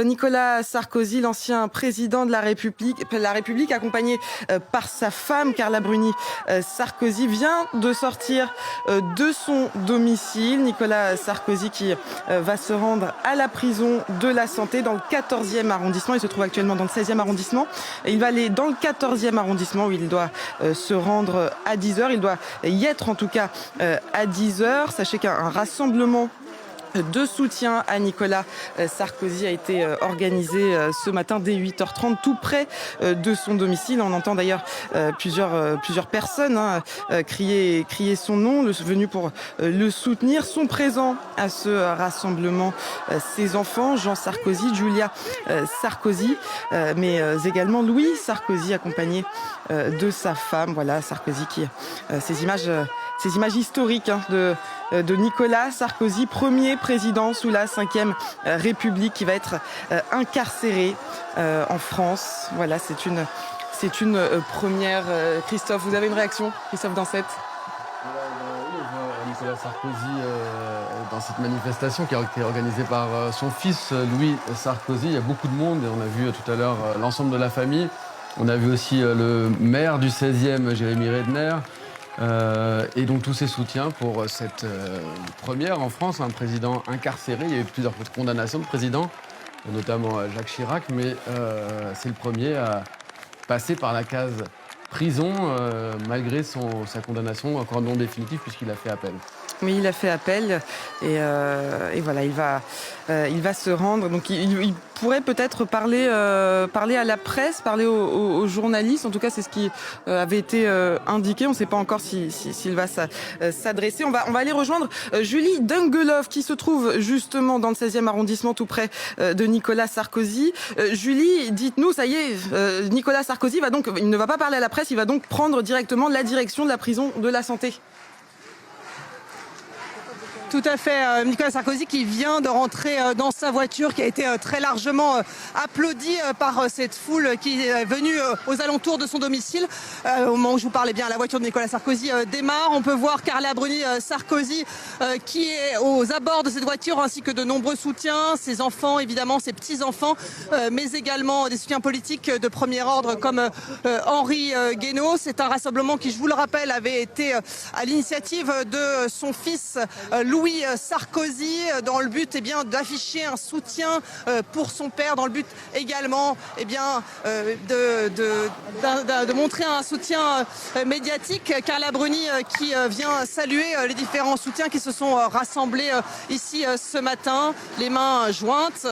Nicolas Sarkozy, l'ancien président de la République, accompagné par sa femme Carla Bruni Sarkozy, vient de sortir de son domicile. Nicolas Sarkozy qui va se rendre à la prison de la Santé dans le 14e arrondissement. Il se trouve actuellement dans le 16e arrondissement. Et il va aller dans le 14e arrondissement où il doit se rendre à 10h. Il doit y être en tout cas à 10h. Sachez qu'un rassemblement de soutien à Nicolas Sarkozy a été organisé ce matin dès 8h30 tout près de son domicile. On entend d'ailleurs plusieurs personnes crier son nom, venus pour le soutenir. Sont présents à ce rassemblement ses enfants, Jean Sarkozy, Julia Sarkozy, mais également Louis Sarkozy accompagné de sa femme. Voilà, Sarkozy qui ces images historiques de Nicolas Sarkozy, premier président sous la Ve République, qui va être incarcéré en France. Voilà, c'est une première. Christophe, vous avez une réaction? Christophe Dansette. Nicolas Sarkozy dans cette manifestation qui a été organisée par son fils Louis Sarkozy. Il y a beaucoup de monde et on a vu tout à l'heure l'ensemble de la famille. On a vu aussi le maire du 16e, Jérémy Redner. Et donc tous ces soutiens pour cette première en France, un président incarcéré. Il y a eu plusieurs condamnations de présidents, notamment Jacques Chirac, mais c'est le premier à passer par la case prison malgré sa condamnation encore non définitive puisqu'il a fait appel. Oui, il a fait appel et voilà, il va se rendre. Donc il pourrait peut-être parler à la presse, parler aux journalistes. En tout cas, c'est ce qui avait été indiqué. On ne sait pas encore s'il va s'adresser. On va aller rejoindre Julie Dungelov qui se trouve justement dans le 16e arrondissement tout près de Nicolas Sarkozy. Julie, dites-nous, ça y est, Nicolas Sarkozy il ne va pas parler à la presse, il va donc prendre directement la direction de la prison de la Santé. Tout à fait, Nicolas Sarkozy qui vient de rentrer dans sa voiture, qui a été très largement applaudi par cette foule qui est venue aux alentours de son domicile. Au moment où je vous parlais bien, la voiture de Nicolas Sarkozy démarre. On peut voir Carla Bruni Sarkozy qui est aux abords de cette voiture, ainsi que de nombreux soutiens, ses enfants évidemment, ses petits-enfants, mais également des soutiens politiques de premier ordre comme Henri Guénaud. C'est un rassemblement qui, je vous le rappelle, avait été à l'initiative de son fils Louis Sarkozy, dans le but d'afficher un soutien pour son père, dans le but également de montrer un soutien médiatique. Carla Bruni qui vient saluer les différents soutiens qui se sont rassemblés ici ce matin, les mains jointes.